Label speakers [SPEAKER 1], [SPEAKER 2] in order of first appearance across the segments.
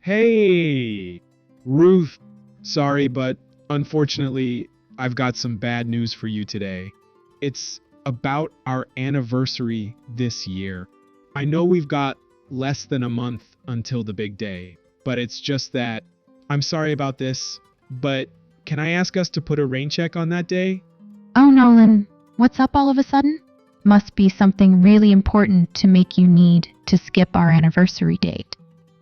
[SPEAKER 1] Hey, Ruth. Sorry, but unfortunately, I've got some bad news for you today. It's about our anniversary this year. I know we've got less than a month until the big day, but it's just that I'm sorry about this, but can I ask us to put a rain check on that day?
[SPEAKER 2] Oh, Nolan, what's up all of a sudden? Must be something really important to make you need to skip our anniversary date.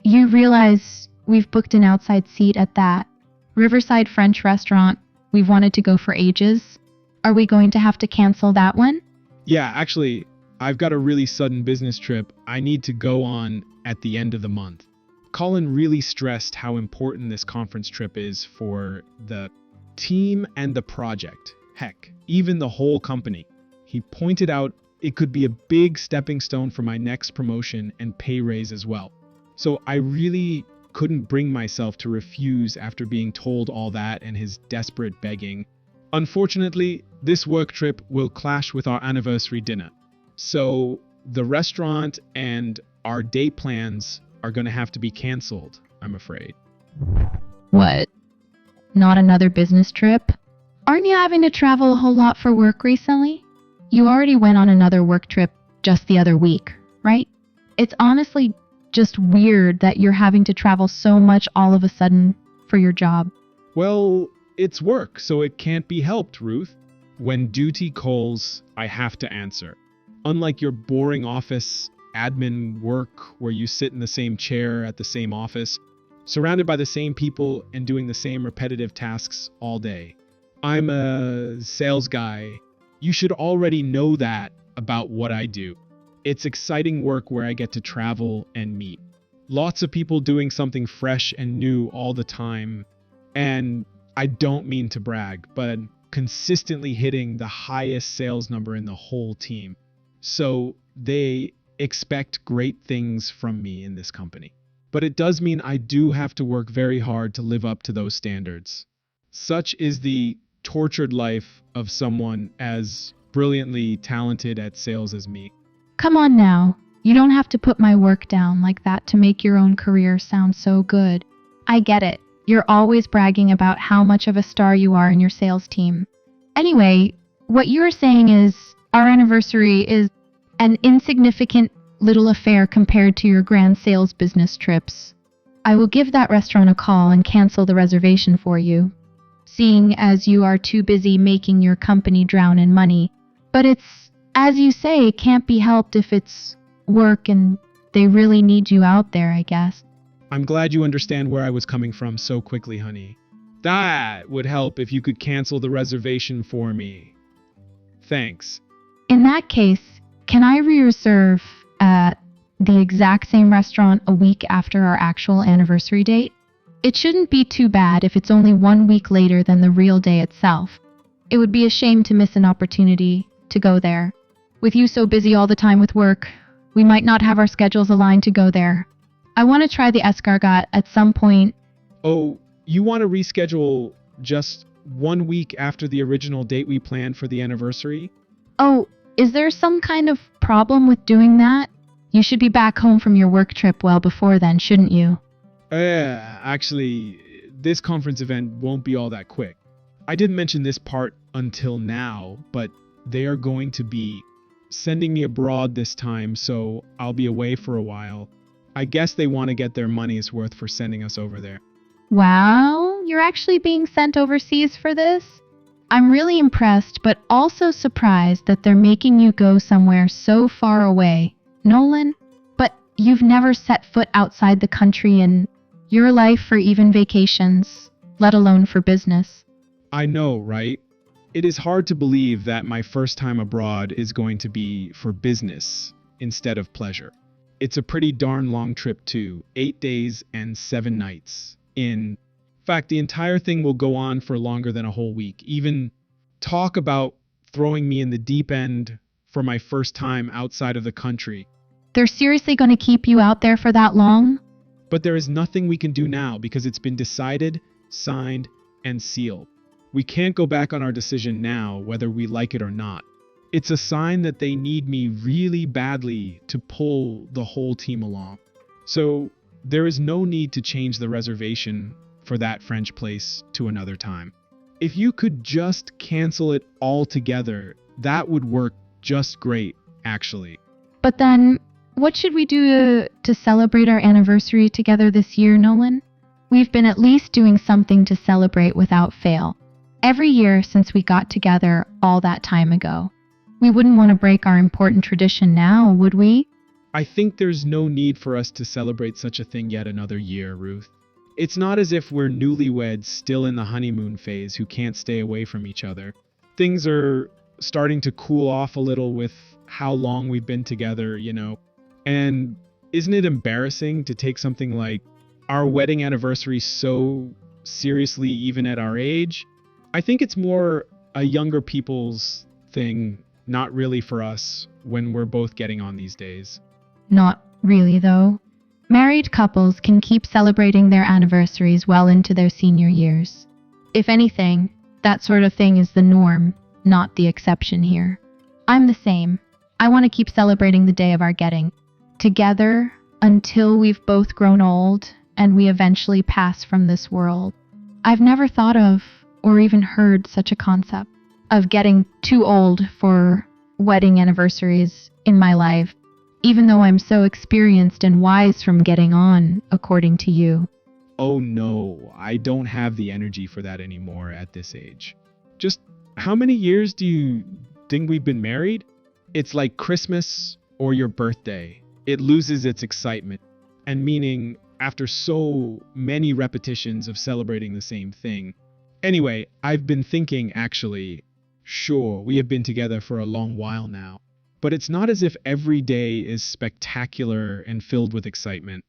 [SPEAKER 2] You realize we've booked an outside seat at that Riverside French restaurant we've wanted to go for ages. Are we going to have to cancel that one?
[SPEAKER 1] Yeah, actually, I've got a really sudden business trip I need to go on at the end of the month. Colin really stressed how important this conference trip is for the team and the project. Heck, even the whole company. He pointed out it could be a big stepping stone for my next promotion and pay raise as well. So I really couldn't bring myself to refuse after being told all that and his desperate begging. Unfortunately, this work trip will clash with our anniversary dinner. So the restaurant and our day plans are going to have to be canceled, I'm afraid.
[SPEAKER 2] What? Not another business trip? Aren't you having to travel a whole lot for work recently? You already went on another work trip just the other week, right? It's honestly just weird that you're having to travel so much all of a sudden for your job.
[SPEAKER 1] Well, it's work, so it can't be helped, Ruth. When duty calls, I have to answer. Unlike your boring office admin work where you sit in the same chair at the same office, surrounded by the same people and doing the same repetitive tasks all day. I'm a sales guy. You should already know that about what I do. It's exciting work where I get to travel and meet. Lots of people doing something fresh and new all the time. And I don't mean to brag, but consistently hitting the highest sales number in the whole team. So they expect great things from me in this company. But it does mean I do have to work very hard to live up to those standards. Such is the tortured life of someone as brilliantly talented at sales as me.
[SPEAKER 2] Come on now. You don't have to put my work down like that to make your own career sound so good. I get it. You're always bragging about how much of a star you are in your sales team. Anyway, what you're saying is our anniversary is an insignificant little affair compared to your grand sales business trips. I will give that restaurant a call and cancel the reservation for you, seeing as you are too busy making your company drown in money. But it's, as you say, it can't be helped if it's work and they really need you out there, I guess.
[SPEAKER 1] I'm glad you understand where I was coming from so quickly, honey. That would help if you could cancel the reservation for me. Thanks.
[SPEAKER 2] In that case, can I re-reserve at the exact same restaurant a week after our actual anniversary date? It shouldn't be too bad if it's only 1 week later than the real day itself. It would be a shame to miss an opportunity to go there. With you so busy all the time with work, we might not have our schedules aligned to go there. I want to try the escargot at some point.
[SPEAKER 1] Oh, you want to reschedule just 1 week after the original date we planned for the anniversary?
[SPEAKER 2] Oh, is there some kind of problem with doing that? You should be back home from your work trip well before then, shouldn't you?
[SPEAKER 1] Actually, this conference event won't be all that quick. I didn't mention this part until now, but they are going to be sending me abroad this time, so I'll be away for a while. I guess they want to get their money's worth for sending us over there.
[SPEAKER 2] Wow, you're actually being sent overseas for this? I'm really impressed, but also surprised that they're making you go somewhere so far away. Nolan, but you've never set foot outside the country in your life or even vacations, let alone for business.
[SPEAKER 1] I know, right? It is hard to believe that my first time abroad is going to be for business instead of pleasure. It's a pretty darn long trip too, 8 days and 7 nights. In fact, the entire thing will go on for longer than a whole week. Even talk about throwing me in the deep end for my first time outside of the country.
[SPEAKER 2] They're seriously going to keep you out there for that long?
[SPEAKER 1] But there is nothing we can do now because it's been decided, signed, and sealed. We can't go back on our decision now, whether we like it or not. It's a sign that they need me really badly to pull the whole team along. So there is no need to change the reservation for that French place to another time. If you could just cancel it altogether, that would work just great, actually.
[SPEAKER 2] But then, what should we do to celebrate our anniversary together this year, Nolan? We've been at least doing something to celebrate without fail. Every year since we got together all that time ago. We wouldn't want to break our important tradition now, would we?
[SPEAKER 1] I think there's no need for us to celebrate such a thing yet another year, Ruth. It's not as if we're newlyweds still in the honeymoon phase who can't stay away from each other. Things are starting to cool off a little with how long we've been together, And isn't it embarrassing to take something like our wedding anniversary so seriously even at our age? I think it's more a younger people's thing, not really for us when we're both getting on these days.
[SPEAKER 2] Not really, though. Married couples can keep celebrating their anniversaries well into their senior years. If anything, that sort of thing is the norm, not the exception here. I'm the same. I want to keep celebrating the day of our getting together until we've both grown old and we eventually pass from this world. I've never thought of or even heard such a concept of getting too old for wedding anniversaries in my life, even though I'm so experienced and wise from getting on, according to you.
[SPEAKER 1] Oh no, I don't have the energy for that anymore at this age. Just how many years do you think we've been married? It's like Christmas or your birthday. It loses its excitement and meaning after so many repetitions of celebrating the same thing. Anyway, I've been thinking actually, sure, we have been together for a long while now, but it's not as if every day is spectacular and filled with excitement.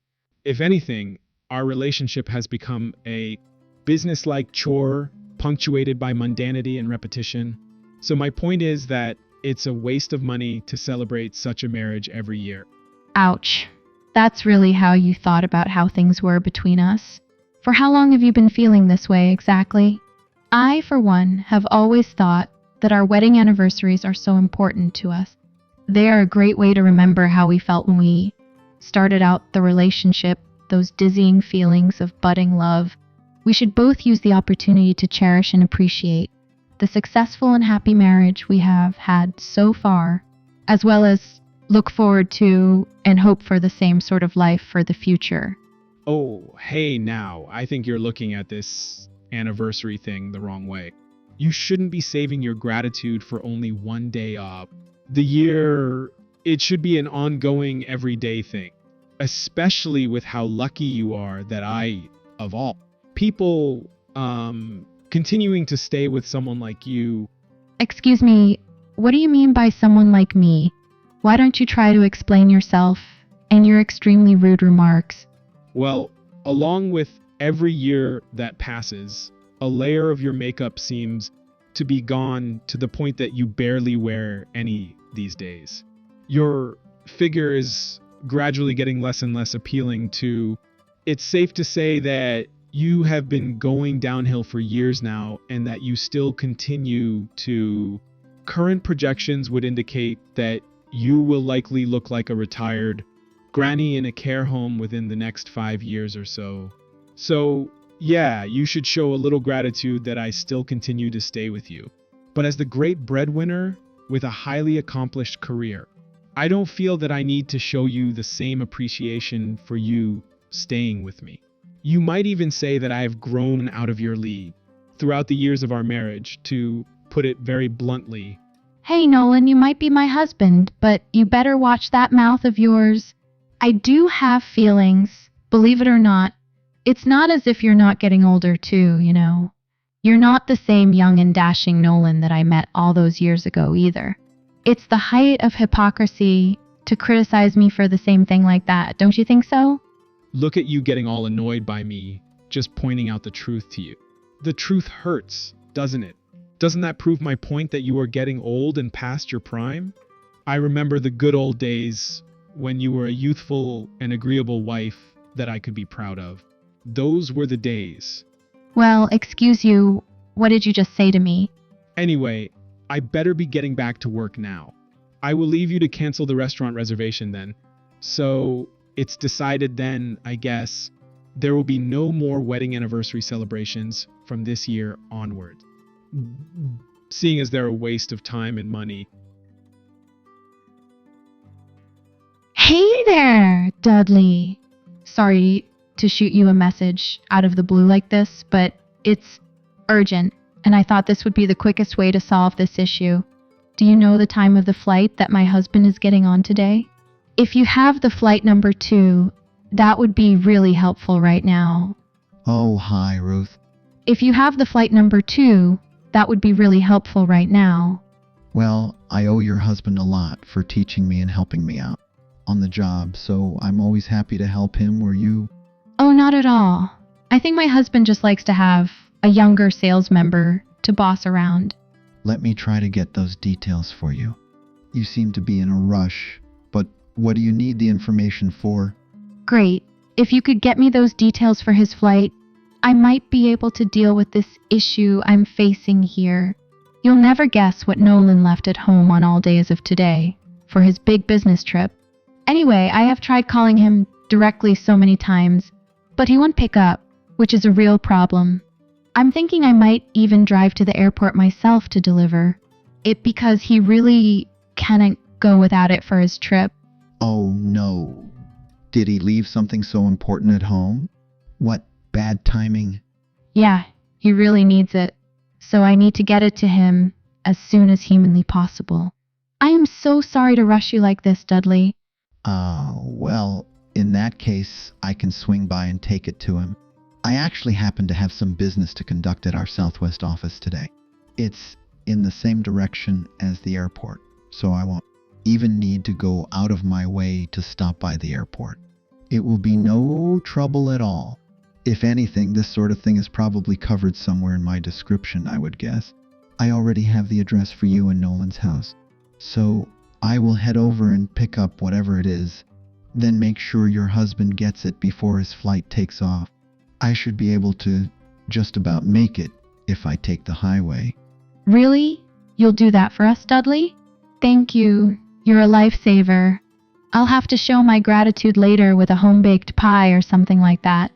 [SPEAKER 1] If anything, our relationship has become a business-like chore punctuated by mundanity and repetition. So my point is that it's a waste of money to celebrate such a marriage every year.
[SPEAKER 2] Ouch. That's really how you thought about how things were between us? For how long have you been feeling this way exactly? I, for one, have always thought that our wedding anniversaries are so important to us. They are a great way to remember how we felt when we started out the relationship, those dizzying feelings of budding love. We should both use the opportunity to cherish and appreciate the successful and happy marriage we have had so far, as well as look forward to and hope for the same sort of life for the future.
[SPEAKER 1] Oh, hey now, I think you're looking at this anniversary thing the wrong way. You shouldn't be saving your gratitude for only one day of the year. It should be an ongoing everyday thing, especially with how lucky you are that I, of all people, continuing to stay with someone like you.
[SPEAKER 2] Excuse me, what do you mean by someone like me? Why don't you try to explain yourself and your extremely rude remarks?
[SPEAKER 1] Well, along with every year that passes, a layer of your makeup seems to be gone to the point that you barely wear any these days. Your figure is gradually getting less and less appealing to. It's safe to say that you have been going downhill for years now and that you still continue to. Current projections would indicate that you will likely look like a retired granny in a care home within the next 5 years or so. So, yeah, you should show a little gratitude that I still continue to stay with you. But as the great breadwinner with a highly accomplished career, I don't feel that I need to show you the same appreciation for you staying with me. You might even say that I have grown out of your league throughout the years of our marriage, to put it very bluntly.
[SPEAKER 2] Hey Nolan, you might be my husband, but you better watch that mouth of yours. I do have feelings, believe it or not. It's not as if you're not getting older too, you know. You're not the same young and dashing Nolan that I met all those years ago either. It's the height of hypocrisy to criticize me for the same thing like that, don't you think so?
[SPEAKER 1] Look at you getting all annoyed by me just pointing out the truth to you. The truth hurts, doesn't it? Doesn't that prove my point that you are getting old and past your prime? I remember the good old days when you were a youthful and agreeable wife that I could be proud of. Those were the days.
[SPEAKER 2] Well, excuse you, what did you just say to me?
[SPEAKER 1] Anyway, I better be getting back to work now. I will leave you to cancel the restaurant reservation then. So, It's decided then, I guess, there will be no more wedding anniversary celebrations from this year onward, seeing as they're a waste of time and money.
[SPEAKER 2] Hey there, Dudley. Sorry to shoot you a message out of the blue like this, but it's urgent, and I thought this would be the quickest way to solve this issue. Do you know the time of the flight that my husband is getting on today? If you have the flight number 2, that would be really helpful right now.
[SPEAKER 3] Oh, hi, Ruth.
[SPEAKER 2] If you have the flight number 2, that would be really helpful right now.
[SPEAKER 3] Well, I owe your husband a lot for teaching me and helping me out on the job, so I'm always happy to help him where you...
[SPEAKER 2] Oh, not at all. I think my husband just likes to have a younger sales member to boss around.
[SPEAKER 3] Let me try to get those details for you. You seem to be in a rush, but what do you need the information for?
[SPEAKER 2] Great. If you could get me those details for his flight, I might be able to deal with this issue I'm facing here. You'll never guess what Nolan left at home on all days of today for his big business trip. Anyway, I have tried calling him directly so many times, but he won't pick up, which is a real problem. I'm thinking I might even drive to the airport myself to deliver it because he really can't go without it for his trip.
[SPEAKER 3] Oh, no. Did he leave something so important at home? What bad timing.
[SPEAKER 2] Yeah, he really needs it, so I need to get it to him as soon as humanly possible. I am so sorry to rush you like this, Dudley.
[SPEAKER 3] Well, in that case, I can swing by and take it to him. I actually happen to have some business to conduct at our Southwest office today. It's in the same direction as the airport, so I won't even need to go out of my way to stop by the airport. It will be no trouble at all. If anything, this sort of thing is probably covered somewhere in my description, I would guess. I already have the address for you in Nolan's house, so I will head over and pick up whatever it is, then make sure your husband gets it before his flight takes off. I should be able to just about make it if I take the highway.
[SPEAKER 2] Really? You'll do that for us, Dudley? Thank you. You're a lifesaver. I'll have to show my gratitude later with a home-baked pie or something like that.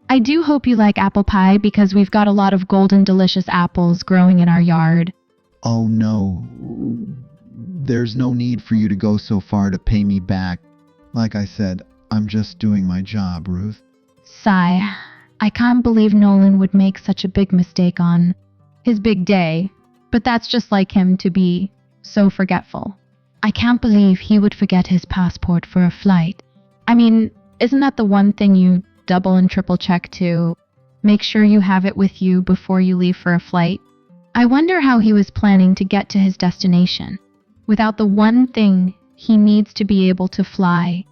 [SPEAKER 2] I do hope you like apple pie because we've got a lot of golden delicious apples growing in our yard.
[SPEAKER 3] Oh no. There's no need for you to go so far to pay me back. Like I said, I'm just doing my job, Ruth.
[SPEAKER 2] Sigh. I can't believe Nolan would make such a big mistake on his big day, but that's just like him to be so forgetful. I can't believe he would forget his passport for a flight. I mean, isn't that the one thing you double and triple check to make sure you have it with you before you leave for a flight? I wonder how he was planning to get to his destination without the one thing he needs to be able to fly.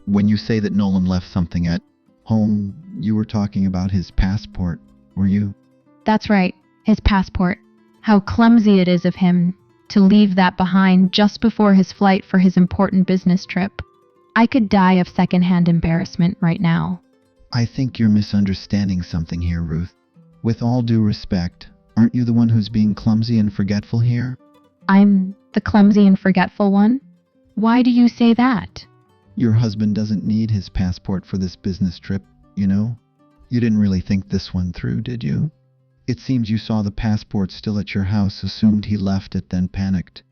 [SPEAKER 3] When you say that Nolan left something at home, you were talking about his passport, were you?
[SPEAKER 2] That's right, his passport. How clumsy it is of him to leave that behind just before his flight for his important business trip. I could die of secondhand embarrassment right now.
[SPEAKER 3] I think you're misunderstanding something here, Ruth. With all due respect, aren't you the one who's being clumsy and forgetful here?
[SPEAKER 2] I'm the clumsy and forgetful one? Why do you say that?
[SPEAKER 3] Your husband doesn't need his passport for this business trip, you know? You didn't really think this one through, did you? It seems you saw the passport still at your house, assumed he left it, then panicked.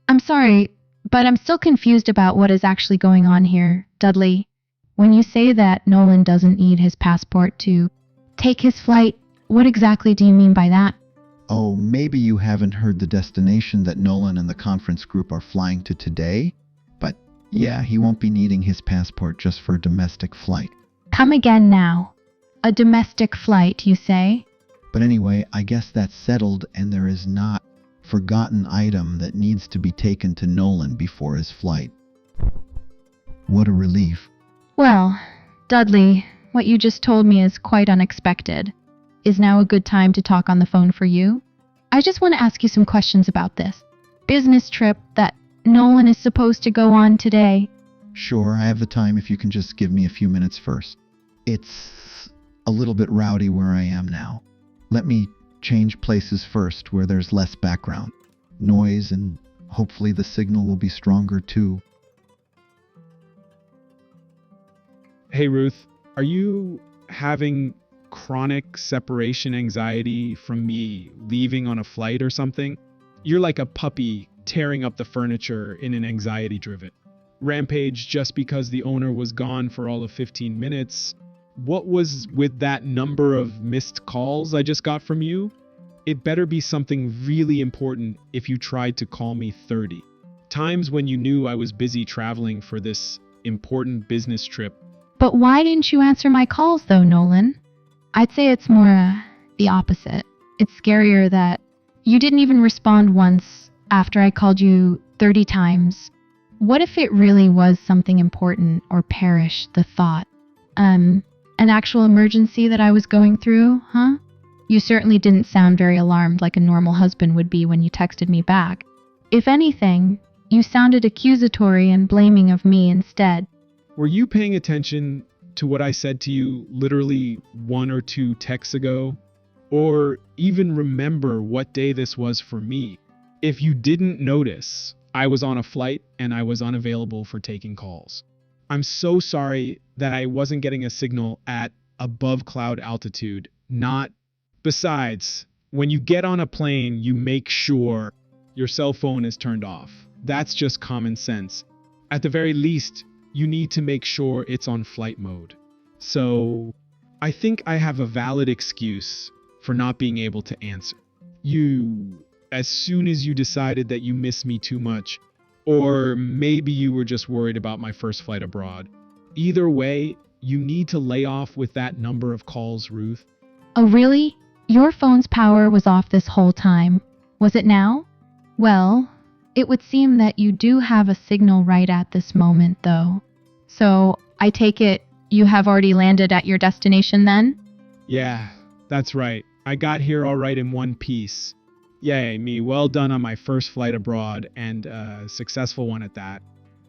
[SPEAKER 2] I'm sorry, but I'm still confused about what is actually going on here, Dudley. When you say that Nolan doesn't need his passport to take his flight, what exactly do you mean by that?
[SPEAKER 3] Oh, maybe you haven't heard the destination that Nolan and the conference group are flying to today? But yeah, he won't be needing his passport just for a domestic flight.
[SPEAKER 2] Come again now. A domestic flight, you say?
[SPEAKER 3] But anyway, I guess that's settled, and there is not a forgotten item that needs to be taken to Nolan before his flight. What a relief.
[SPEAKER 2] Well, Dudley, what you just told me is quite unexpected. Is now a good time to talk on the phone for you? I just want to ask you some questions about this business trip that Nolan is supposed to go on today.
[SPEAKER 3] Sure, I have the time if you can just give me a few minutes first. It's a little bit rowdy where I am now. Let me change places first where there's less background noise, and hopefully the signal will be stronger too.
[SPEAKER 1] Hey Ruth, are you having chronic separation anxiety from me leaving on a flight or something? You're like a puppy tearing up the furniture in an anxiety-driven rampage just because the owner was gone for all of 15 minutes. What was with that number of missed calls I just got from you? It better be something really important if you tried to call me 30 times when you knew I was busy traveling for this important business trip.
[SPEAKER 2] But why didn't you answer my calls though, Nolan? I'd say it's more the opposite. It's scarier that you didn't even respond once after I called you 30 times. What if it really was something important or perish the thought? An actual emergency that I was going through, huh? You certainly didn't sound very alarmed like a normal husband would be when you texted me back. If anything, you sounded accusatory and blaming of me instead.
[SPEAKER 1] Were you paying attention to what I said to you literally 1 or 2 texts ago? Or even remember what day this was for me? If you didn't notice, I was on a flight and I was unavailable for taking calls. I'm so sorry that I wasn't getting a signal at above cloud altitude. Besides, when you get on a plane, you make sure your cell phone is turned off. That's just common sense. At the very least, you need to make sure it's on flight mode. So, I think I have a valid excuse for not being able to answer. As soon as you decided that you miss me too much, or maybe you were just worried about my first flight abroad. Either way, you need to lay off with that number of calls, Ruth.
[SPEAKER 2] Oh really? Your phone's power was off this whole time. Was it now? Well, it would seem that you do have a signal right at this moment, though. So, I take it you have already landed at your destination then?
[SPEAKER 1] Yeah, that's right. I got here all right in one piece. Yay, me. Well done on my first flight abroad, and a successful one at that.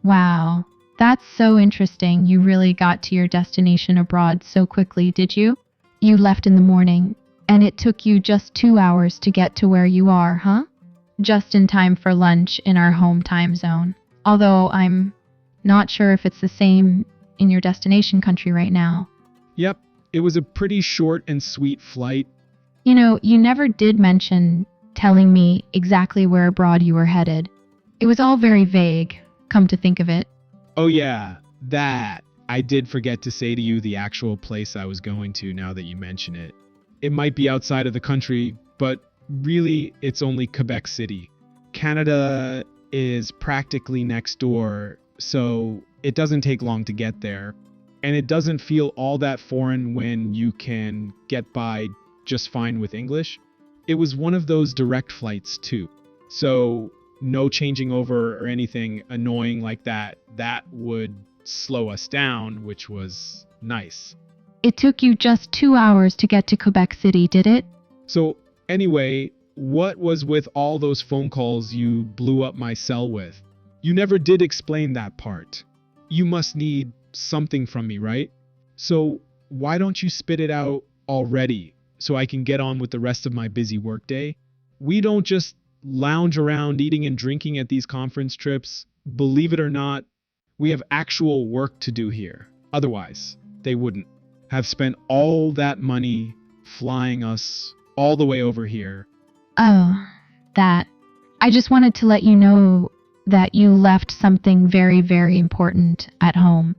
[SPEAKER 2] Wow, that's so interesting. You really got to your destination abroad so quickly, did you? You left in the morning, and it took you just 2 hours to get to where you are, huh? Just in time for lunch in our home time zone. Although I'm not sure if it's the same in your destination country right now.
[SPEAKER 1] Yep, it was a pretty short and sweet flight.
[SPEAKER 2] You know, you never did mention telling me exactly where abroad you were headed. It was all very vague, come to think of it.
[SPEAKER 1] Oh yeah, that. I did forget to say to you the actual place I was going to now that you mention it. It might be outside of the country, but really it's only Quebec City. Canada is practically next door, so it doesn't take long to get there. And it doesn't feel all that foreign when you can get by just fine with English. It was one of those direct flights too. So no changing over or anything annoying like that. That would slow us down, which was nice.
[SPEAKER 2] It took you just 2 hours to get to Quebec City, did it?
[SPEAKER 1] So anyway, what was with all those phone calls you blew up my cell with? You never did explain that part. You must need something from me, right? So why don't you spit it out already so I can get on with the rest of my busy workday? We don't just lounge around eating and drinking at these conference trips. Believe it or not, we have actual work to do here. Otherwise, they wouldn't have spent all that money flying us all the way over here.
[SPEAKER 2] Oh, that. I just wanted to let you know that you left something very, very important at home.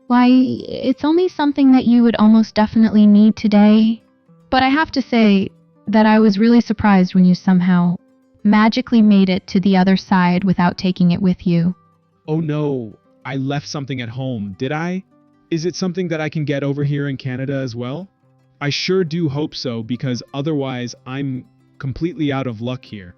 [SPEAKER 2] Why, it's only something that you would almost definitely need today. But I have to say that I was really surprised when you somehow magically made it to the other side without taking it with you.
[SPEAKER 1] Oh no, I left something at home, did I? Is it something that I can get over here in Canada as well? I sure do hope so, because otherwise I'm completely out of luck here.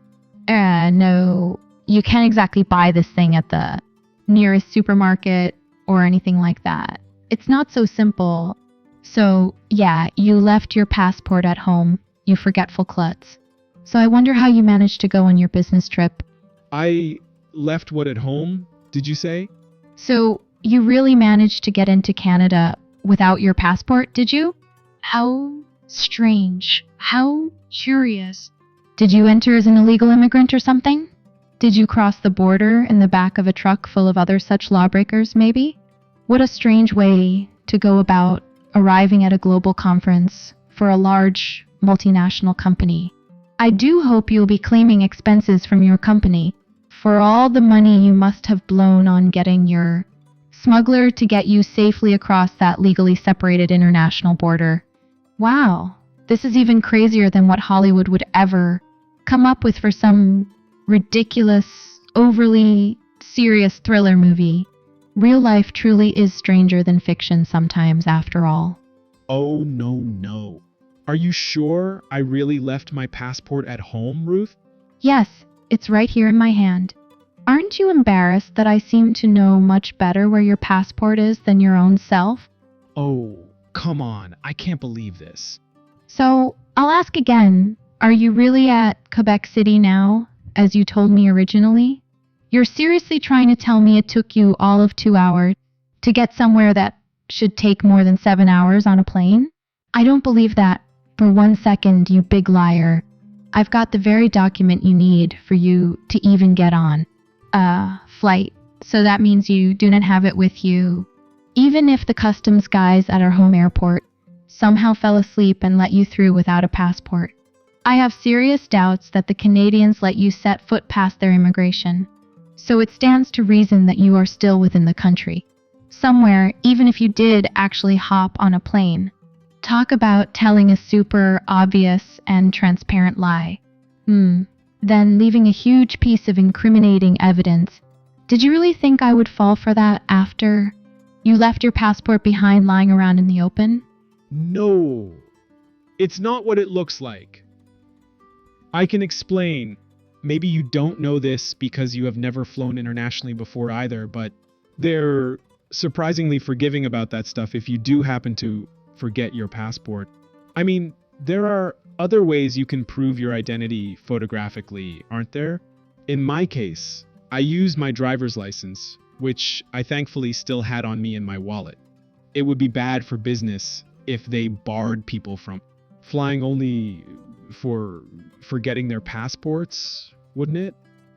[SPEAKER 2] No, you can't exactly buy this thing at the nearest supermarket or anything like that. It's not so simple. So, yeah, you left your passport at home, you forgetful klutz. So I wonder how you managed to go on your business trip.
[SPEAKER 1] I left what at home, did you say?
[SPEAKER 2] So, you really managed to get into Canada without your passport, did you? How strange. How curious. Did you enter as an illegal immigrant or something? Did you cross the border in the back of a truck full of other such lawbreakers, maybe? What a strange way to go about arriving at a global conference for a large multinational company. I do hope you'll be claiming expenses from your company for all the money you must have blown on getting your smuggler to get you safely across that legally separated international border. Wow, this is even crazier than what Hollywood would ever come up with for some ridiculous, overly serious thriller movie. Real life truly is stranger than fiction sometimes, after all.
[SPEAKER 1] Oh, no. Are you sure I really left my passport at home, Ruth?
[SPEAKER 2] Yes, it's right here in my hand. Aren't you embarrassed that I seem to know much better where your passport is than your own self?
[SPEAKER 1] Oh, come on. I can't believe this.
[SPEAKER 2] So, I'll ask again. Are you really at Quebec City now, as you told me originally? You're seriously trying to tell me it took you all of 2 hours to get somewhere that should take more than 7 hours on a plane? I don't believe that for 1 second, you big liar. I've got the very document you need for you to even get on a flight, so that means you do not have it with you. Even if the customs guys at our home airport somehow fell asleep and let you through without a passport, I have serious doubts that the Canadians let you set foot past their immigration. So it stands to reason that you are still within the country. Somewhere, even if you did actually hop on a plane. Talk about telling a super obvious and transparent lie. Then leaving a huge piece of incriminating evidence. Did you really think I would fall for that after you left your passport behind lying around in the open?
[SPEAKER 1] No. It's not what it looks like. I can explain. Maybe you don't know this because you have never flown internationally before either, but they're surprisingly forgiving about that stuff if you do happen to forget your passport. I mean, there are other ways you can prove your identity photographically, aren't there? In my case, I used my driver's license, which I thankfully still had on me in my wallet. It would be bad for business if they barred people from flying only for forgetting their passports, wouldn't it?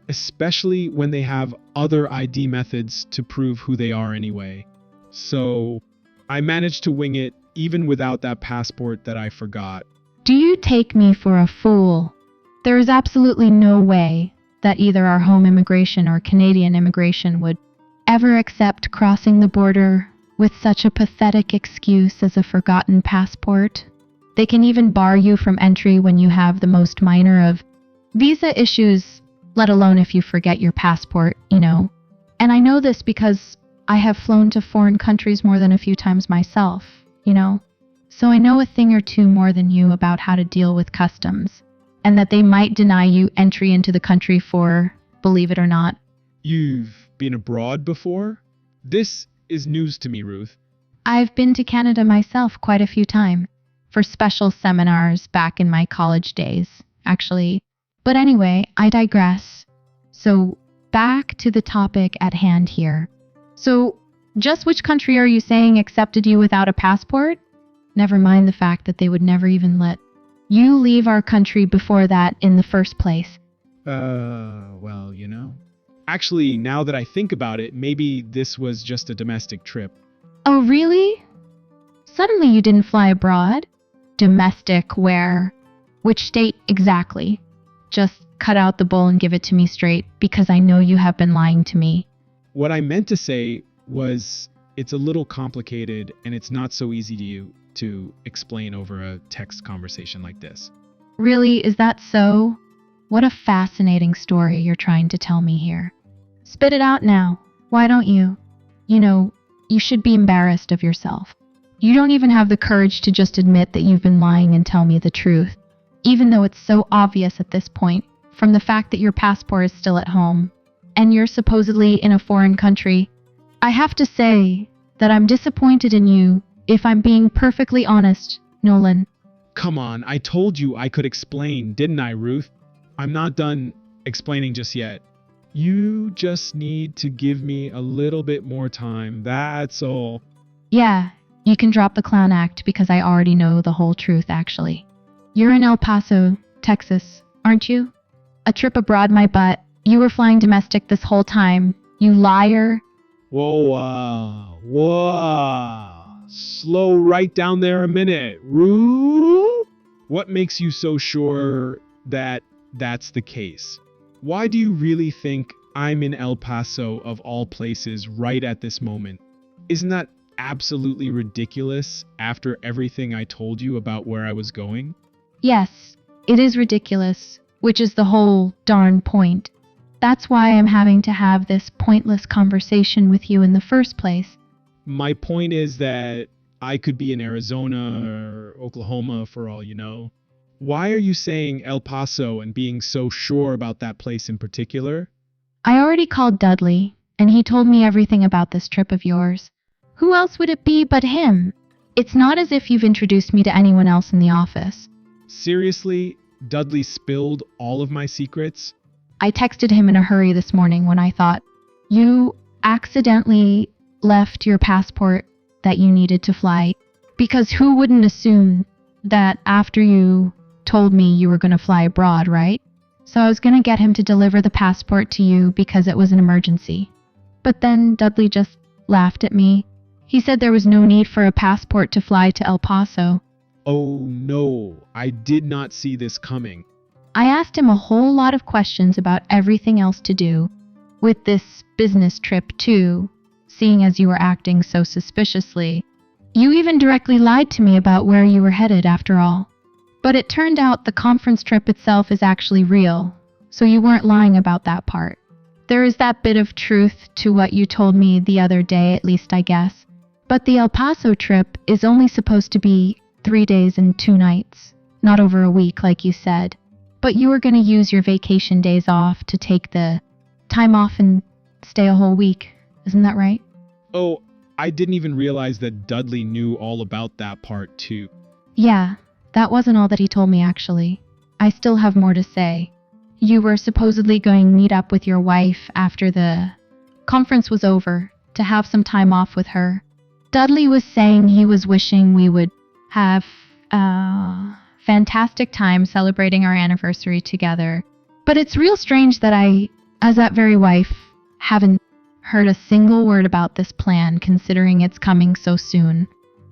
[SPEAKER 1] Especially when they have other ID methods to prove who they are anyway. So I managed to wing it even without that passport that I forgot.
[SPEAKER 2] Do you take me for a fool? There is absolutely no way that either our home immigration or Canadian immigration would ever accept crossing the border with such a pathetic excuse as a forgotten passport. They can even bar you from entry when you have the most minor of visa issues, let alone if you forget your passport, you know. And I know this because I have flown to foreign countries more than a few times myself, you know. So I know a thing or two more than you about how to deal with customs, and that they might deny you entry into the country for, believe it or not.
[SPEAKER 1] You've been abroad before? This is news to me, Ruth.
[SPEAKER 2] I've been to Canada myself quite a few times for special seminars back in my college days, actually. But anyway, I digress. So back to the topic at hand here. So just which country are you saying accepted you without a passport? Never mind the fact that they would never even let you leave our country before that in the first place.
[SPEAKER 1] Well, you know. Actually, now that I think about it, maybe this was just a domestic trip.
[SPEAKER 2] Oh, really? Suddenly you didn't fly abroad? Domestic where? Which state exactly? Just cut out the bull and give it to me straight, because I know you have been lying to me.
[SPEAKER 1] What I meant to say was it's a little complicated and it's not so easy to explain over a text conversation like this.
[SPEAKER 2] Really, is that so? What a fascinating story you're trying to tell me here. Spit it out now. Why don't you? You know, you should be embarrassed of yourself. You don't even have the courage to just admit that you've been lying and tell me the truth, even though it's so obvious at this point, from the fact that your passport is still at home, and you're supposedly in a foreign country. I have to say that I'm disappointed in you, if I'm being perfectly honest, Nolan.
[SPEAKER 1] Come on, I told you I could explain, didn't I, Ruth? I'm not done explaining just yet. You just need to give me a little bit more time, that's all.
[SPEAKER 2] Yeah, you can drop the clown act because I already know the whole truth, actually. You're in El Paso, Texas, aren't you? A trip abroad, my butt. You were flying domestic this whole time, you liar.
[SPEAKER 1] Whoa. Slow right down there a minute. Ruth? What makes you so sure that that's the case? Why do you really think I'm in El Paso of all places right at this moment? Isn't that absolutely ridiculous after everything I told you about where I was going?
[SPEAKER 2] Yes, it is ridiculous, which is the whole darn point. That's why I'm having to have this pointless conversation with you in the first place.
[SPEAKER 1] My point is that I could be in Arizona or Oklahoma for all you know. Why are you saying El Paso and being so sure about that place in particular?
[SPEAKER 2] I already called Dudley, and he told me everything about this trip of yours. Who else would it be but him? It's not as if you've introduced me to anyone else in the office.
[SPEAKER 1] Seriously, Dudley spilled all of my secrets?
[SPEAKER 2] I texted him in a hurry this morning when I thought, you accidentally left your passport that you needed to fly. Because who wouldn't assume that after you told me you were going to fly abroad, right? So I was going to get him to deliver the passport to you because it was an emergency. But then Dudley just laughed at me. He said there was no need for a passport to fly to El Paso.
[SPEAKER 1] Oh no, I did not see this coming.
[SPEAKER 2] I asked him a whole lot of questions about everything else to do with this business trip too, seeing as you were acting so suspiciously. You even directly lied to me about where you were headed after all. But it turned out the conference trip itself is actually real, so you weren't lying about that part. There is that bit of truth to what you told me the other day, at least I guess. But the El Paso trip is only supposed to be 3 days and 2 nights, not over a week like you said. But you were going to use your vacation days off to take the time off and stay a whole week. Isn't that right?
[SPEAKER 1] Oh, I didn't even realize that Dudley knew all about that part too.
[SPEAKER 2] Yeah, that wasn't all that he told me actually. I still have more to say. You were supposedly going to meet up with your wife after the conference was over to have some time off with her. Dudley was saying he was wishing we would have a fantastic time celebrating our anniversary together. But it's real strange that I, as that very wife, haven't heard a single word about this plan considering it's coming so soon.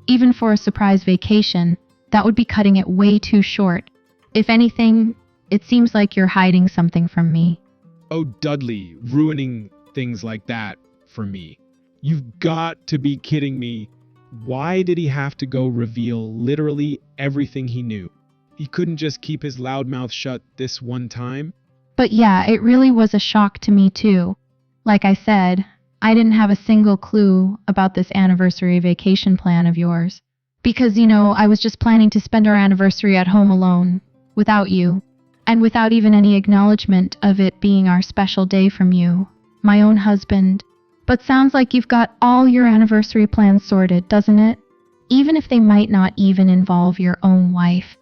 [SPEAKER 2] Even for a surprise vacation, that would be cutting it way too short. If anything, it seems like you're hiding something from me.
[SPEAKER 1] Oh, Dudley, ruining things like that for me. You've got to be kidding me. Why did he have to go reveal literally everything he knew? He couldn't just keep his loud mouth shut this one time?
[SPEAKER 2] But yeah, it really was a shock to me too. Like I said, I didn't have a single clue about this anniversary vacation plan of yours. Because, I was just planning to spend our anniversary at home alone, without you, and without even any acknowledgement of it being our special day from you, my own husband. But sounds like you've got all your anniversary plans sorted, doesn't it? Even if they might not even involve your own wife.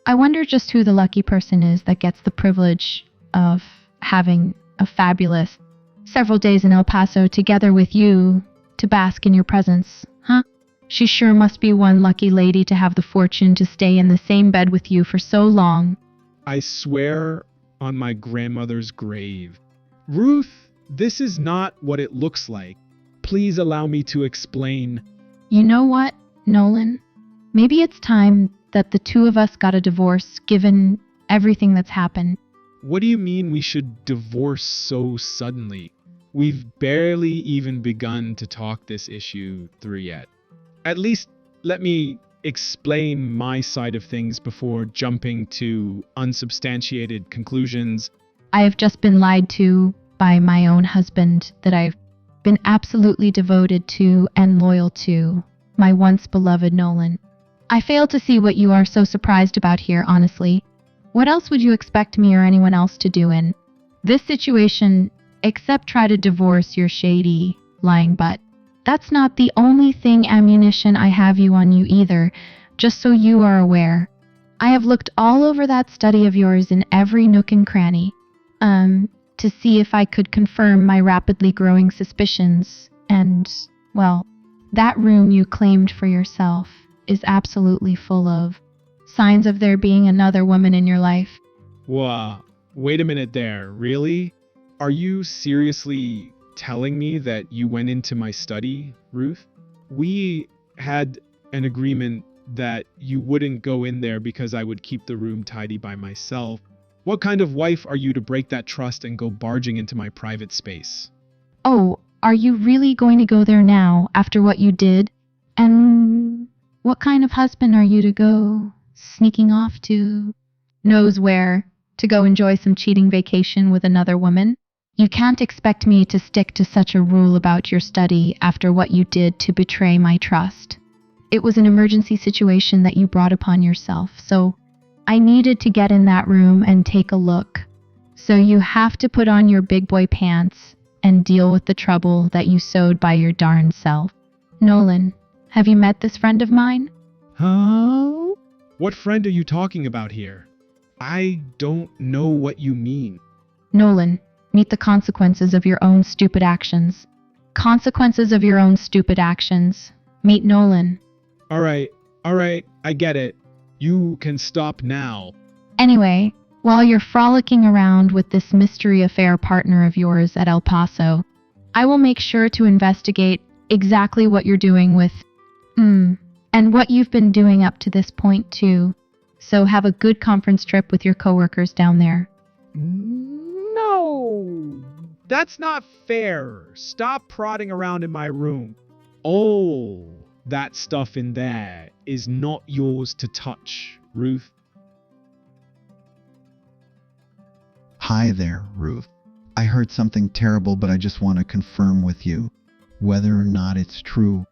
[SPEAKER 2] I wonder just who the lucky person is that gets the privilege of having a fabulous several days in El Paso together with you to bask in your presence, huh? She sure must be one lucky lady to have the fortune to stay in the same bed with you for so long.
[SPEAKER 1] I swear on my grandmother's grave. Ruth, this is not what it looks like. Please allow me to explain.
[SPEAKER 2] You know what, Nolan? Maybe it's time that the two of us got a divorce given everything that's happened.
[SPEAKER 1] What do you mean we should divorce so suddenly? We've barely even begun to talk this issue through yet. At least let me explain my side of things before jumping to unsubstantiated conclusions.
[SPEAKER 2] I have just been lied to by my own husband that I've been absolutely devoted to and loyal to, my once beloved Nolan. I fail to see what you are so surprised about here, honestly. What else would you expect me or anyone else to do in this situation except try to divorce your shady, lying butt? That's not the only thing ammunition I have you on you either, just so you are aware. I have looked all over that study of yours in every nook and cranny, to see if I could confirm my rapidly growing suspicions, and, well, that room you claimed for yourself is absolutely full of signs of there being another woman in your life.
[SPEAKER 1] Whoa, wait a minute there, really? Are you seriously telling me that you went into my study, Ruth? We had an agreement that you wouldn't go in there because I would keep the room tidy by myself. What kind of wife are you to break that trust and go barging into my private space?
[SPEAKER 2] Oh, are you really going to go there now after what you did? And what kind of husband are you to go sneaking off to knows where to go enjoy some cheating vacation with another woman? You can't expect me to stick to such a rule about your study after what you did to betray my trust. It was an emergency situation that you brought upon yourself, so I needed to get in that room and take a look. So you have to put on your big boy pants and deal with the trouble that you sowed by your darn self. Nolan, have you met this friend of mine?
[SPEAKER 1] Huh? What friend are you talking about here? I don't know what you mean.
[SPEAKER 2] Nolan, meet the consequences of your own stupid actions. Consequences of your own stupid actions. Meet Nolan.
[SPEAKER 1] All right, I get it. You can stop now.
[SPEAKER 2] Anyway, while you're frolicking around with this mystery affair partner of yours at El Paso, I will make sure to investigate exactly what you're doing with, and what you've been doing up to this point too. So have a good conference trip with your coworkers down there.
[SPEAKER 1] No, that's not fair. Stop prodding around in my room. Oh, that stuff in there is not yours to touch, Ruth.
[SPEAKER 3] Hi there, Ruth. I heard something terrible, but I just want to confirm with you whether or not it's true.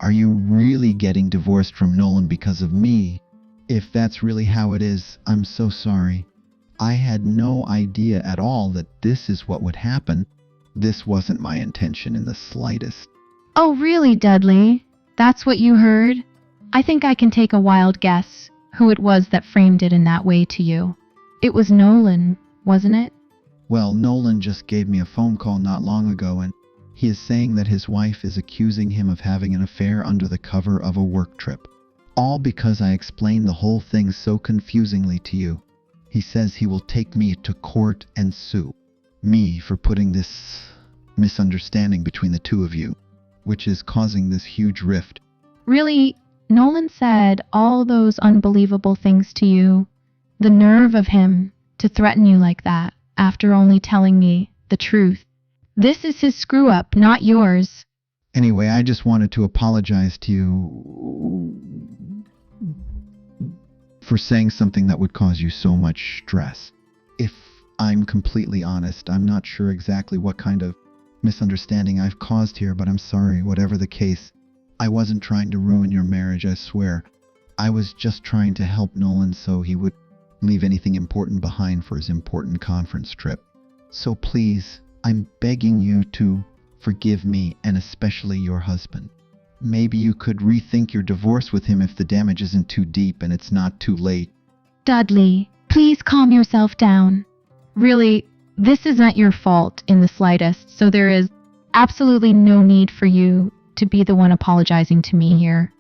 [SPEAKER 3] Are you really getting divorced from Nolan because of me? If that's really how it is, I'm so sorry. I had no idea at all that this is what would happen. This wasn't my intention in the slightest.
[SPEAKER 2] Oh, really, Dudley? That's what you heard? I think I can take a wild guess who it was that framed it in that way to you. It was Nolan, wasn't it?
[SPEAKER 3] Well, Nolan just gave me a phone call not long ago, and he is saying that his wife is accusing him of having an affair under the cover of a work trip. All because I explained the whole thing so confusingly to you. He says he will take me to court and sue me for putting this misunderstanding between the two of you, which is causing this huge rift.
[SPEAKER 2] Really, Nolan said all those unbelievable things to you. The nerve of him to threaten you like that after only telling me the truth. This is his screw up, not yours.
[SPEAKER 3] Anyway, I just wanted to apologize to you for saying something that would cause you so much stress. If I'm completely honest, I'm not sure exactly what kind of misunderstanding I've caused here, but I'm sorry. Whatever the case, I wasn't trying to ruin your marriage, I swear. I was just trying to help Nolan so he would leave anything important behind for his important conference trip. So please, I'm begging you to forgive me, and especially your husband. Maybe you could rethink your divorce with him if the damage isn't too deep and it's not too late.
[SPEAKER 2] Dudley, please calm yourself down. Really, this isn't your fault in the slightest, so there is absolutely no need for you to be the one apologizing to me here.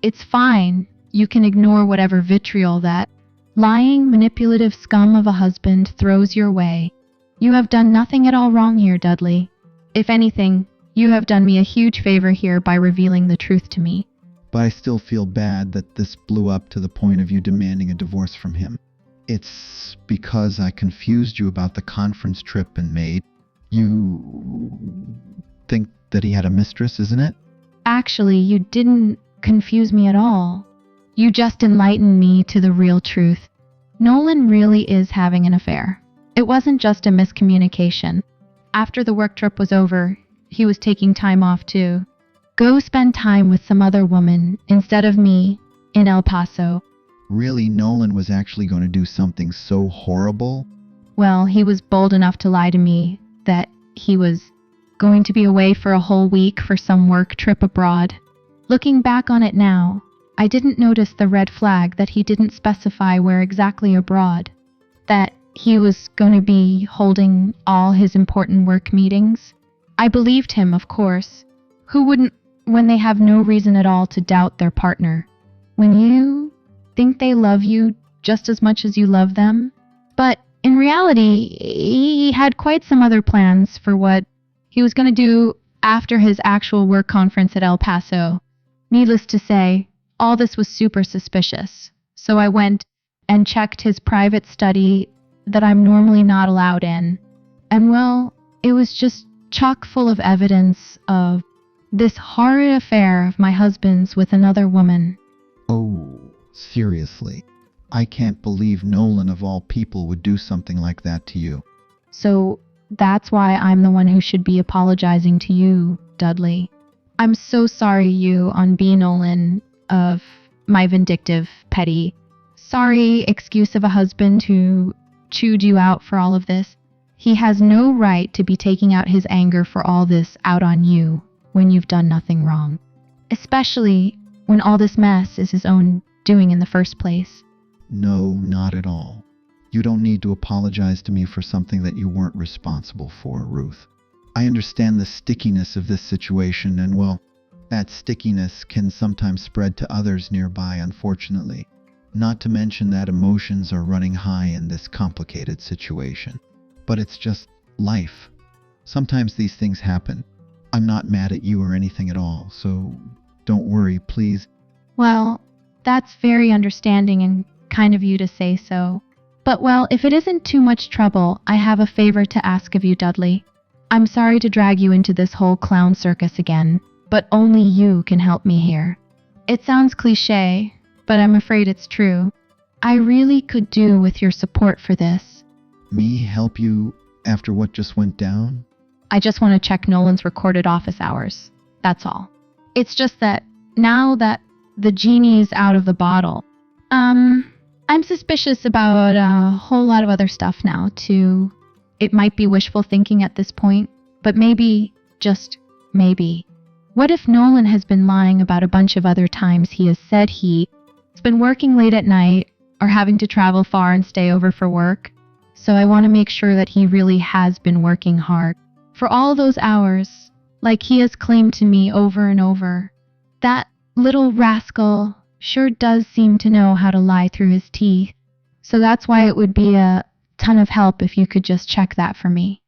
[SPEAKER 2] It's fine. You can ignore whatever vitriol that lying, manipulative scum of a husband throws your way. You have done nothing at all wrong here, Dudley. If anything, you have done me a huge favor here by revealing the truth to me.
[SPEAKER 3] But I still feel bad that this blew up to the point of you demanding a divorce from him. It's because I confused you about the conference trip and made you think that he had a mistress, isn't it?
[SPEAKER 2] Actually, you didn't confuse me at all. You just enlightened me to the real truth. Nolan really is having an affair. It wasn't just a miscommunication. After the work trip was over, he was taking time off to go spend time with some other woman instead of me in El Paso.
[SPEAKER 3] Really, Nolan was actually going to do something so horrible?
[SPEAKER 2] Well, he was bold enough to lie to me that he was going to be away for a whole week for some work trip abroad. Looking back on it now, I didn't notice the red flag that he didn't specify where exactly abroad. That he was going to be holding all his important work meetings. I believed him, of course. Who wouldn't when they have no reason at all to doubt their partner? When you think they love you just as much as you love them? But in reality, he had quite some other plans for what he was going to do after his actual work conference at El Paso. Needless to say, all this was super suspicious. So I went and checked his private study that I'm normally not allowed in. And well, it was just chock full of evidence of this horrid affair of my husband's with another woman.
[SPEAKER 3] Oh, seriously. I can't believe Nolan of all people would do something like that to you.
[SPEAKER 2] So that's why I'm the one who should be apologizing to you, Dudley. I'm so sorry you on B. Nolan of my vindictive, petty, sorry excuse of a husband who chewed you out for all of this. He has no right to be taking out his anger for all this out on you when you've done nothing wrong. Especially when all this mess is his own doing in the first place.
[SPEAKER 3] No, not at all. You don't need to apologize to me for something that you weren't responsible for, Ruth. I understand the stickiness of this situation, and well, that stickiness can sometimes spread to others nearby, unfortunately. Not to mention that emotions are running high in this complicated situation. But it's just life. Sometimes these things happen. I'm not mad at you or anything at all, so don't worry, please.
[SPEAKER 2] Well, that's very understanding and kind of you to say so. But well, if it isn't too much trouble, I have a favor to ask of you, Dudley. I'm sorry to drag you into this whole clown circus again, but only you can help me here. It sounds cliché, but I'm afraid it's true. I really could do with your support for this.
[SPEAKER 3] Me help you after what just went down?
[SPEAKER 2] I just want to check Nolan's recorded office hours. That's all. It's just that now that the genie is out of the bottle, I'm suspicious about a whole lot of other stuff now, too. It might be wishful thinking at this point, but maybe, just maybe. What if Nolan has been lying about a bunch of other times he has said he's been working late at night or having to travel far and stay over for work? So I want to make sure that he really has been working hard for all those hours, like he has claimed to me over and over. That little rascal sure does seem to know how to lie through his teeth. So that's why it would be a ton of help if you could just check that for me.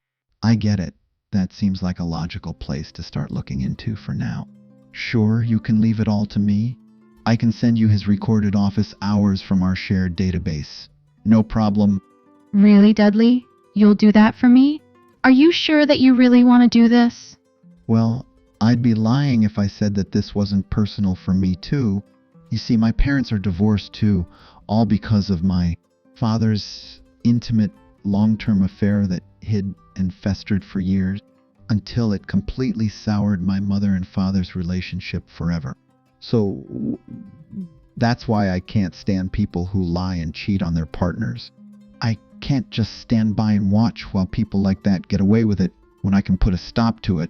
[SPEAKER 3] I get it. That seems like a logical place to start looking into for now. Sure, you can leave it all to me. I can send you his recorded office hours from our shared database. No problem.
[SPEAKER 2] Really, Dudley? You'll do that for me? Are you sure that you really want to do this?
[SPEAKER 3] Well, I'd be lying if I said that this wasn't personal for me too. You see, my parents are divorced too, all because of my father's intimate long-term affair that hid and festered for years until it completely soured my mother and father's relationship forever. So that's why I can't stand people who lie and cheat on their partners. I can't just stand by and watch while people like that get away with it when I can put a stop to it.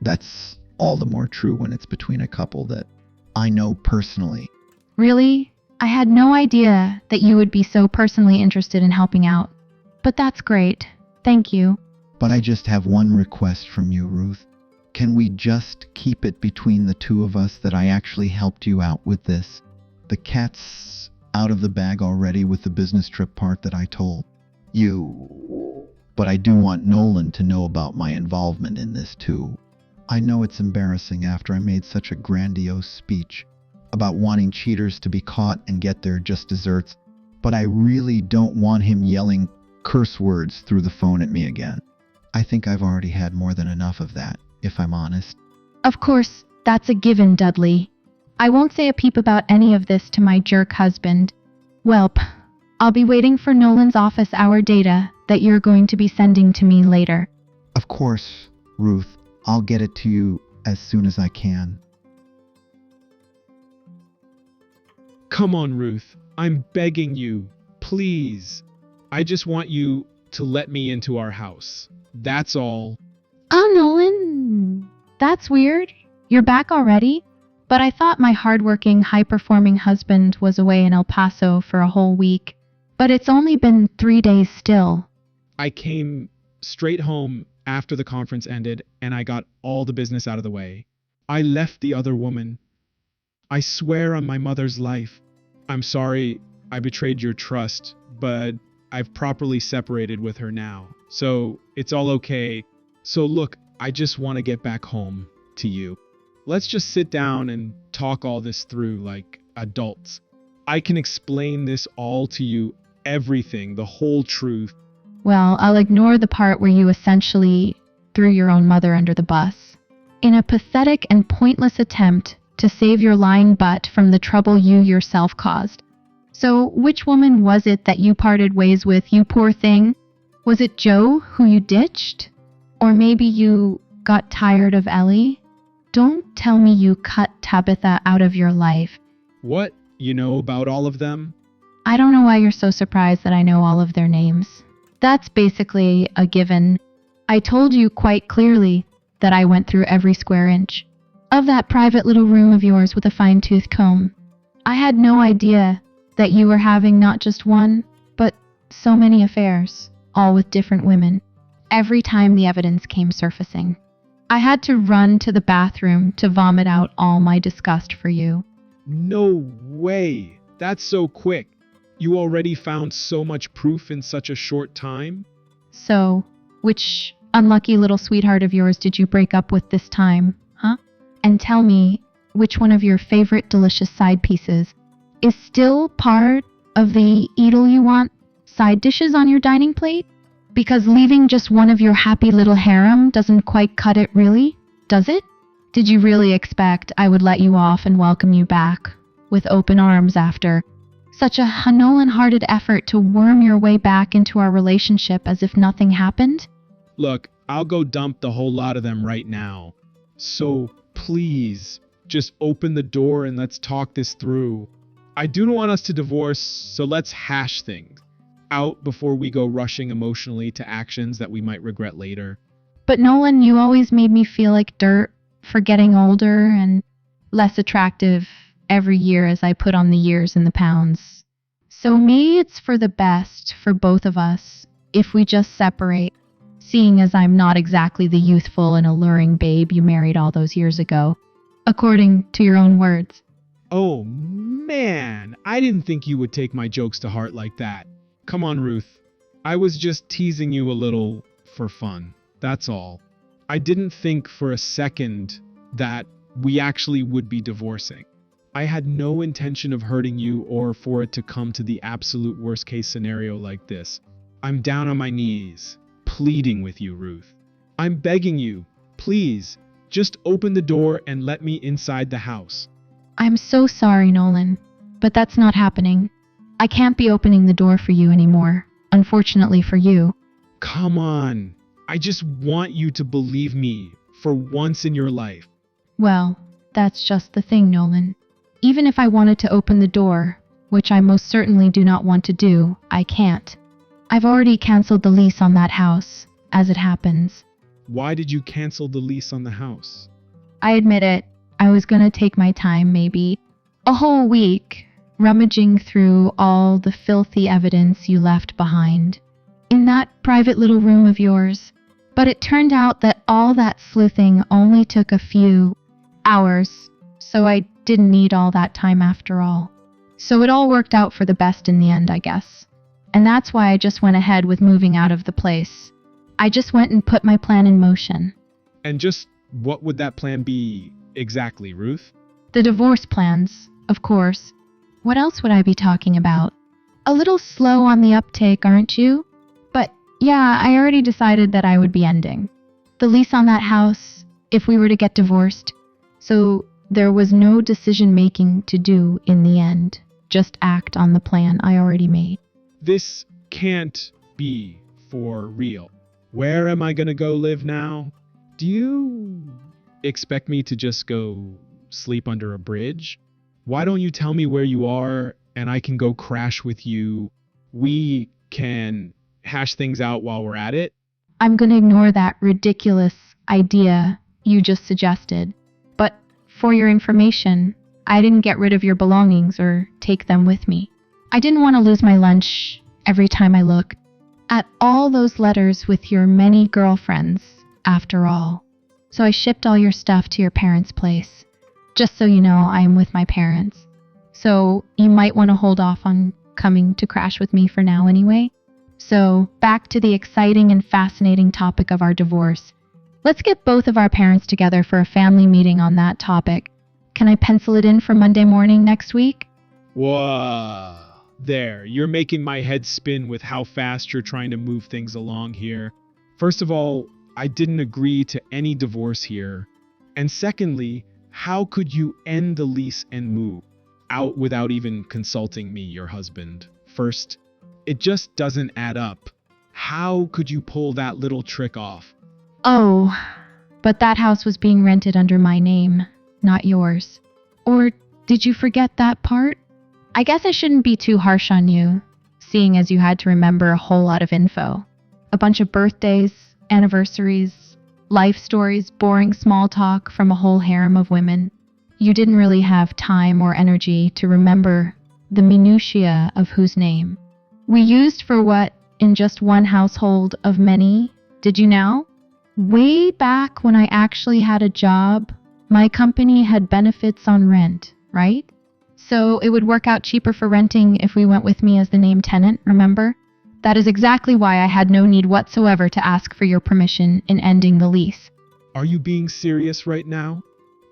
[SPEAKER 3] That's all the more true when it's between a couple that I know personally.
[SPEAKER 2] Really? I had no idea that you would be so personally interested in helping out. But that's great. Thank you.
[SPEAKER 3] But I just have one request from you, Ruth. Can we just keep it between the two of us that I actually helped you out with this? The cat's out of the bag already with the business trip part that I told you. But I do want Nolan to know about my involvement in this too. I know it's embarrassing after I made such a grandiose speech about wanting cheaters to be caught and get their just desserts, but I really don't want him yelling curse words through the phone at me again. I think I've already had more than enough of that, if I'm honest.
[SPEAKER 2] Of course, that's a given, Dudley. I won't say a peep about any of this to my jerk husband. Welp, I'll be waiting for Nolan's office hour data that you're going to be sending to me later.
[SPEAKER 3] Of course, Ruth. I'll get it to you as soon as I can.
[SPEAKER 1] Come on, Ruth. I'm begging you. Please. I just want you to let me into our house. That's all.
[SPEAKER 2] Oh, Nolan. That's weird. You're back already? But I thought my hardworking, high-performing husband was away in El Paso for a whole week. But it's only been 3 days still.
[SPEAKER 1] I came straight home after the conference ended, and I got all the business out of the way. I left the other woman. I swear on my mother's life. I'm sorry I betrayed your trust, but I've properly separated with her now. So it's all okay. So look, I just want to get back home to you. let's just sit down and talk all this through like adults. I can explain this all to you, everything, the whole truth.
[SPEAKER 2] Well, I'll ignore the part where you essentially threw your own mother under the bus. In a pathetic and pointless attempt to save your lying butt from the trouble you yourself caused. So, which woman was it that you parted ways with, you poor thing? Was it Joe, who you ditched? Or maybe you got tired of Ellie? Don't tell me you cut Tabitha out of your life.
[SPEAKER 1] What? You know about all of them?
[SPEAKER 2] I don't know why you're so surprised that I know all of their names. That's basically a given. I told you quite clearly that I went through every square inch of that private little room of yours with a fine-tooth comb. I had no idea that you were having not just one, but so many affairs, all with different women, every time the evidence came surfacing. I had to run to the bathroom to vomit out all my disgust for you.
[SPEAKER 1] No way. That's so quick. You already found so much proof in such a short time?
[SPEAKER 2] So, which unlucky little sweetheart of yours did you break up with this time, huh? And tell me, which one of your favorite delicious side pieces is still part of the eatle you want side dishes on your dining plate? Because leaving just one of your happy little harem doesn't quite cut it, really, does it? Did you really expect I would let you off and welcome you back with open arms after such a Nolan-hearted effort to worm your way back into our relationship as if nothing happened?
[SPEAKER 1] Look, I'll go dump the whole lot of them right now. So please, just open the door and let's talk this through. I do want us to divorce, so let's hash things out before we go rushing emotionally to actions that we might regret later.
[SPEAKER 2] But Nolan, you always made me feel like dirt for getting older and less attractive every year as I put on the years and the pounds. So maybe it's for the best for both of us if we just separate, seeing as I'm not exactly the youthful and alluring babe you married all those years ago, according to your own words.
[SPEAKER 1] Oh man, I didn't think you would take my jokes to heart like that. Come on, Ruth. I was just teasing you a little for fun. That's all. I didn't think for a second that we actually would be divorcing. I had no intention of hurting you or for it to come to the absolute worst case scenario like this. I'm down on my knees, pleading with you, Ruth. I'm begging you, please, just open the door and let me inside the house.
[SPEAKER 2] I'm so sorry, Nolan, but that's not happening. I can't be opening the door for you anymore, unfortunately for you.
[SPEAKER 1] Come on. I just want you to believe me for once in your life.
[SPEAKER 2] Well, that's just the thing, Nolan. Even if I wanted to open the door, which I most certainly do not want to do, I can't. I've already canceled the lease on that house, as it happens.
[SPEAKER 1] Why did you cancel the lease on the house?
[SPEAKER 2] I admit it, I was gonna take my time, maybe a whole week, rummaging through all the filthy evidence you left behind in that private little room of yours. But it turned out that all that sleuthing only took a few hours, so I didn't need all that time after all. So it all worked out for the best in the end, I guess. And that's why I just went ahead with moving out of the place. I just went and put my plan in motion.
[SPEAKER 1] And just what would that plan be exactly, Ruth?
[SPEAKER 2] The divorce plans, of course. What else would I be talking about? A little slow on the uptake, aren't you? But yeah, I already decided that I would be ending the lease on that house if we were to get divorced. So there was no decision making to do in the end. Just act on the plan I already made.
[SPEAKER 1] This can't be for real. Where am I gonna go live now? Do you expect me to just go sleep under a bridge? Why don't you tell me where you are and I can go crash with you? We can hash things out while we're at it.
[SPEAKER 2] I'm gonna ignore that ridiculous idea you just suggested. But for your information, I didn't get rid of your belongings or take them with me. I didn't want to lose my lunch every time I looked at all those letters with your many girlfriends, after all. So I shipped all your stuff to your parents' place. Just so you know, I am with my parents. So you might want to hold off on coming to crash with me for now anyway. So back to the exciting and fascinating topic of our divorce. Let's get both of our parents together for a family meeting on that topic. Can I pencil it in for Monday morning next week?
[SPEAKER 1] Whoa. There, you're making my head spin with how fast you're trying to move things along here. First of all, I didn't agree to any divorce here. And secondly, how could you end the lease and move out without even consulting me, your husband? First, it just doesn't add up. How could you pull that little trick off?
[SPEAKER 2] Oh, but that house was being rented under my name, not yours. Or did you forget that part? I guess I shouldn't be too harsh on you, seeing as you had to remember a whole lot of info. A bunch of birthdays, anniversaries, life stories, boring small talk from a whole harem of women. You didn't really have time or energy to remember the minutiae of whose name we used for what in just one household of many, did you know? Way back when I actually had a job, my company had benefits on rent, right? So it would work out cheaper for renting if we went with me as the named tenant, remember? That is exactly why I had no need whatsoever to ask for your permission in ending the lease.
[SPEAKER 1] Are you being serious right now?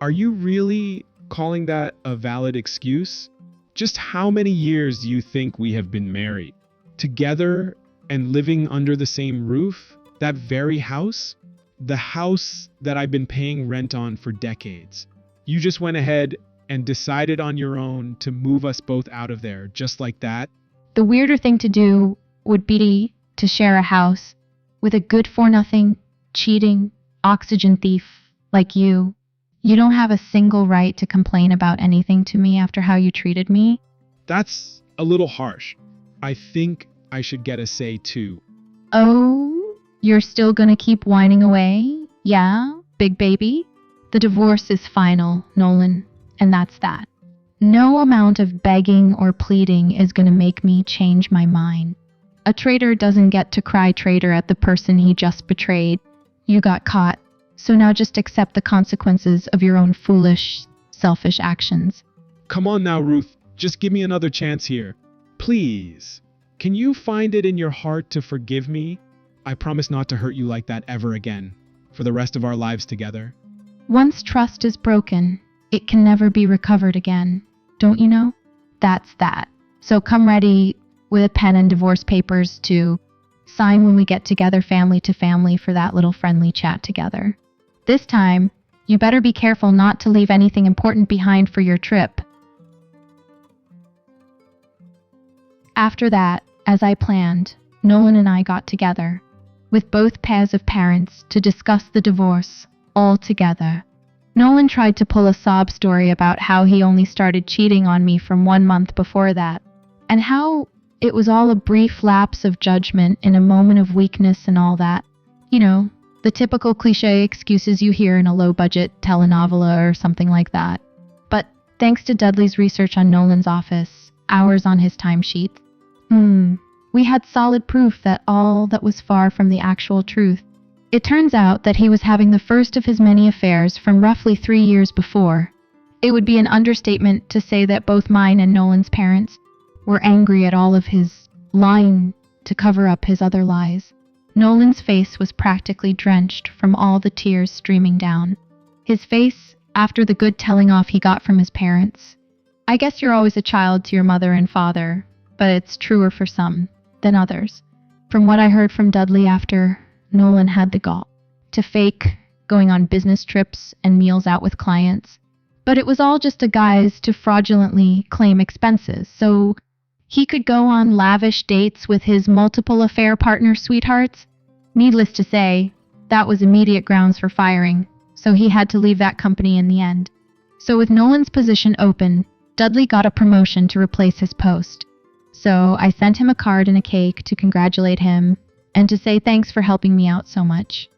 [SPEAKER 1] Are you really calling that a valid excuse? Just how many years do you think we have been married? Together and living under the same roof? That very house? The house that I've been paying rent on for decades. You just went ahead and decided on your own to move us both out of there, just like that?
[SPEAKER 2] The weirder thing to do would be to share a house with a good-for-nothing, cheating, oxygen thief like you. You don't have a single right to complain about anything to me after how you treated me.
[SPEAKER 1] That's a little harsh. I think I should get a say too.
[SPEAKER 2] Oh, you're still gonna keep whining away? Yeah, big baby? The divorce is final, Nolan. And that's that. No amount of begging or pleading is going to make me change my mind. A traitor doesn't get to cry traitor at the person he just betrayed. You got caught, so now just accept the consequences of your own foolish, selfish actions.
[SPEAKER 1] Come on now, Ruth. Just give me another chance here. Please. Can you find it in your heart to forgive me? I promise not to hurt you like that ever again, for the rest of our lives together.
[SPEAKER 2] Once trust is broken, it can never be recovered again. Don't you know? That's that. So come ready with a pen and divorce papers to sign when we get together family to family for that little friendly chat together. This time, you better be careful not to leave anything important behind for your trip. After that, as I planned, Nolan and I got together, with both pairs of parents to discuss the divorce, all together. Nolan tried to pull a sob story about how he only started cheating on me from 1 month before that, and how it was all a brief lapse of judgment in a moment of weakness and all that. You know, the typical cliche excuses you hear in a low-budget telenovela or something like that. But thanks to Dudley's research on Nolan's office, hours on his timesheets, we had solid proof that all that was far from the actual truth. It turns out that he was having the first of his many affairs from roughly 3 years before. It would be an understatement to say that both mine and Nolan's parents were angry at all of his lying to cover up his other lies. Nolan's face was practically drenched from all the tears streaming down. His face, after the good telling off he got from his parents. I guess you're always a child to your mother and father, but it's truer for some than others. From what I heard from Dudley after Nolan had the gall to fake going on business trips and meals out with clients. But it was all just a guise to fraudulently claim expenses, so he could go on lavish dates with his multiple affair partner sweethearts. Needless to say, that was immediate grounds for firing, so he had to leave that company in the end. So with Nolan's position open, Dudley got a promotion to replace his post. So I sent him a card and a cake to congratulate him and to say thanks for helping me out so much.